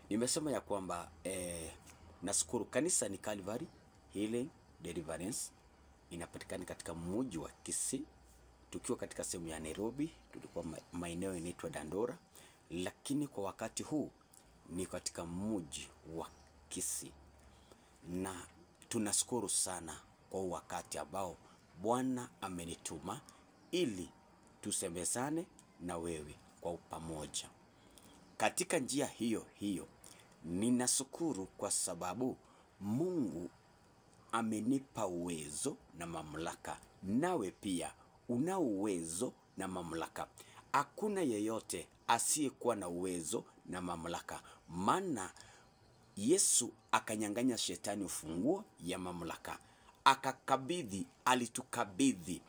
Nimesema ya kwamba nashukuru kanisa ni Calvary Healing Deliverance, inapatikana katika mji wa Kisii. Tukiwa katika sehemu ya Nairobi, tulikuwa maeneo inaitwa Dandora, lakini kwa wakati huu ni katika mji wa Kisii. Na tunashukuru sana kwa wakati ambao Bwana amenituma ili tusemezane na wewe kwa pamoja. Katika njia hiyo hiyo, ninashukuru kwa sababu Mungu amenipa uwezo na mamlaka. Nawe pia una uwezo na mamlaka. Hakuna yeyote asiyekuwa na uwezo na mamlaka. Maana Yesu akanyang'anya shetani ufunguo ya mamlaka. Alitukabidhi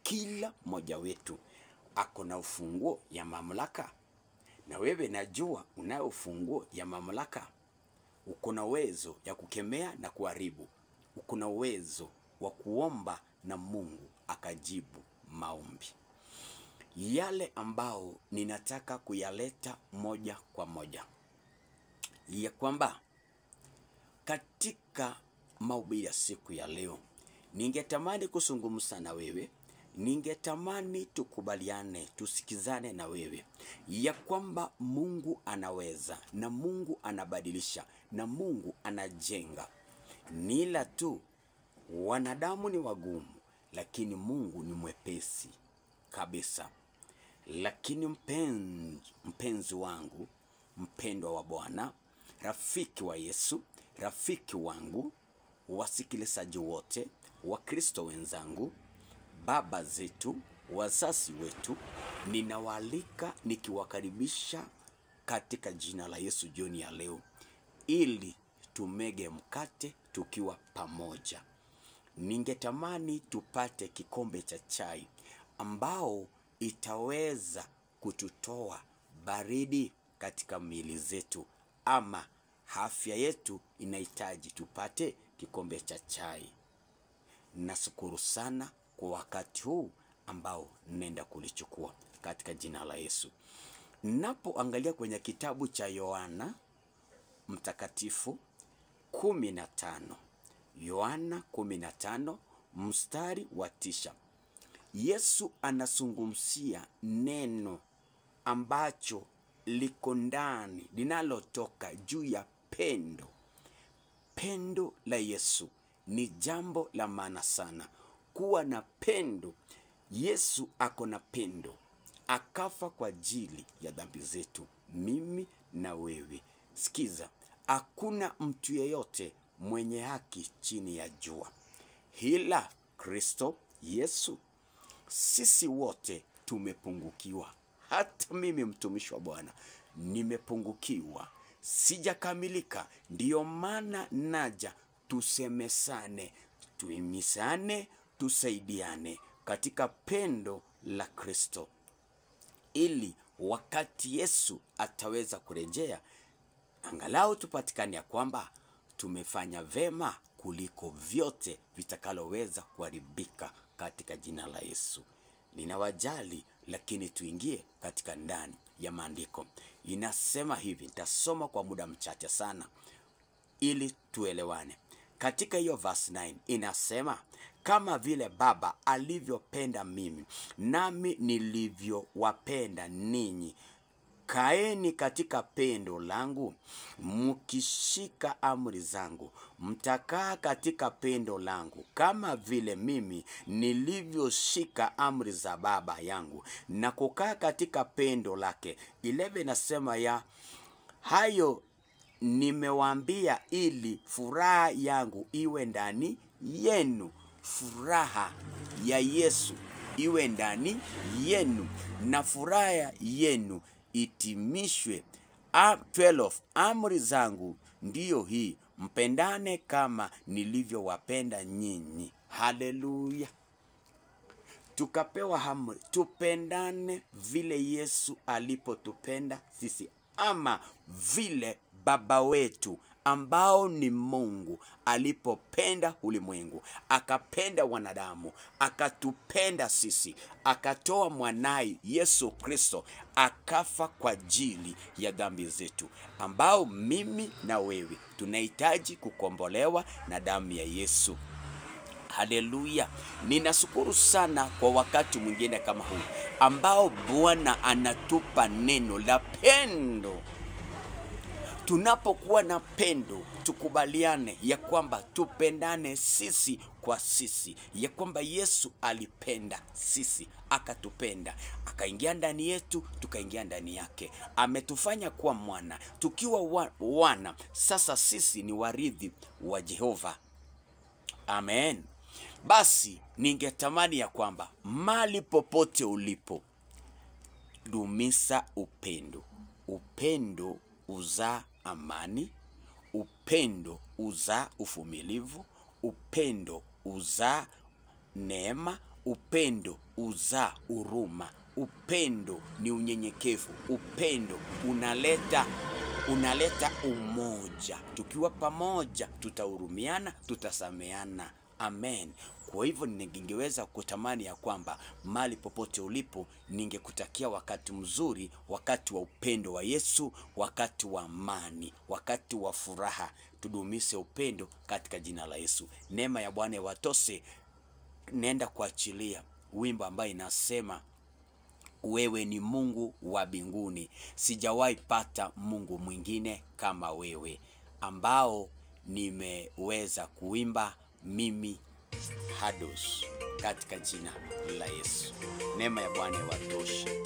kila mmoja wetu ako na ufunguo ya mamlaka. Na wewe najua unayo ufunguo ya mamlaka. Uko na uwezo ya kukemea na kuharibu. Uko na uwezo wa kuomba na Mungu akajibu maombi. Yale ambao ninataka kuyaleta moja kwa moja, ya kwamba katika mahubiri ya siku ya leo, ningetamani kuzungumza na wewe. Ningetamani tukubaliane, tusikizane na wewe ya kwamba Mungu anaweza, na Mungu anabadilisha, na Mungu anajenga. Nila tu wanadamu ni wagumu, lakini Mungu ni mwepesi kabisa. Lakini mpenzi wangu, mpendwa wa Bwana, rafiki wa Yesu, rafiki wangu, wasikilizaji wote, Wakristo wenzangu, baba zetu, wazazi wetu, ninawaalika nikiwakaribisha katika jina la Yesu jioni ya leo, ili tumege mkate tukiwa pamoja. Ningetamani tupate kikombe cha chai ambao itaweza kututoa baridi katika miili zetu, ama afya yetu inahitaji tupate kikombe cha chai. Nashukuru sana kwa wakati huu ambao nenda kulichukua katika jina la Yesu. Napoangalia kwenye kitabu cha Yohana Mtakatifu 15, Yohana 15 mstari wa 9, Yesu anazungumzia neno ambacho liko ndani, linalotoka juu ya pendo. Pendo la Yesu ni jambo la maana sana. Kuwa na pendo. Yesu ako na pendo. Akafa kwa ajili ya dhambi zetu, mimi na wewe. Sikiza, hakuna mtu yeyote mwenye haki chini ya jua ila Kristo Yesu. Sisi wote tumepungukiwa. Hata mimi mtumishi wa Bwana nimepungukiwa, sijakamilika. Ndiyo maana naja tusemesane, tuimisane, tusaidiane katika pendo la Kristo, ili wakati Yesu ataweza kurejea, angalau tupatikane ya kwamba tumefanya vema kuliko vyote vitakaloweza kuharibika katika jina la Yesu. Ninawajali, lakini tuingie katika ndani ya maandiko. Inasema hivi, nitasoma kwa muda mchache sana ili tuelewane. Katika hiyo verse 9 inasema, kama vile Baba alivyopenda mimi, nami nilivyowapenda ninyi, kaeni katika pendo langu. Mkishika amri zangu, mtakaa katika pendo langu, kama vile mimi nilivyoshika amri za Baba yangu na kukaa katika pendo lake. 11 nasema, ya hayo nimewaambia ili furaha yangu iwe ndani yenu. Furaha ya Yesu iwe ndani yenu, na furaha yenu itimishwe. 12 amri zangu ndiyo hii, mpendane kama nilivyowapenda nyinyi. Haleluya. Tukapewa amri tupendane vile Yesu alipotupenda sisi, ama vile Baba wetu ambao ni Mungu alipopenda ulimwengu, akapenda wanadamu, akatupenda sisi, akatoa mwanaye Yesu Kristo, akafa kwa ajili ya dhambi zetu, ambao mimi na wewe tunahitaji kukombolewa na damu ya Yesu. Haleluya. Ninashukuru sana kwa wakati mwingine kama huu ambao Bwana anatupa neno la pendo. Tunapokuwa na pendo, tukubaliane ya kwamba tupendane sisi kwa sisi, ya kwamba Yesu alipenda sisi, akatupenda, akaingia ndani yetu, tukaingia ndani yake, ametufanya kuwa mwana. Tukiwa wana, sasa sisi ni warithi wa Jehova. Amen. Basi ningetamani ya kwamba mali popote ulipo, dumisha upendo. Upendo uzaa amani, upendo uzaa uvumilivu, upendo uzaa neema, upendo uzaa huruma, upendo ni unyenyekevu, upendo unaleta umoja. Tukiwa pamoja tutahurumiana, tutasameana. Amen. Kwa hivyo ningeweza kutamani ya kwamba mali popote ulipo, ningekutakia wakati mzuri, wakati wa upendo wa Yesu, wakati wa amani, wakati wa furaha. Tudumishe upendo katika jina la Yesu. Neema ya Bwana iwatoshe. Nenda kuachilia wimbo ambao inasema, wewe ni Mungu wa mbinguni, sijawahi pata Mungu mwingine kama wewe, ambao nimeweza kuimba mimi Hados katika jina la Yesu. Neema ya Bwana iwatoshe.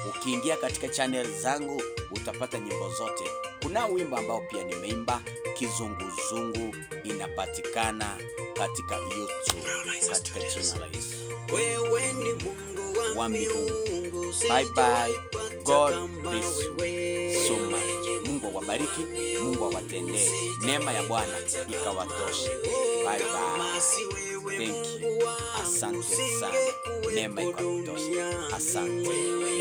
Ukiingia katika channel zangu utapata nyimbo zote. Kuna wimbo ambao pia nimeimba kizunguzungu, inapatikana katika YouTube katika jina la Yesu. Wewe ni Mungu wa mbinguni. Bye bye. God bless you so much. Mungu awabariki, Mungu awatendee. Neema ya Bwana ikawatoshe. Bye bye. Thank you. Asante sana. Neema ikawatoshe. Asante.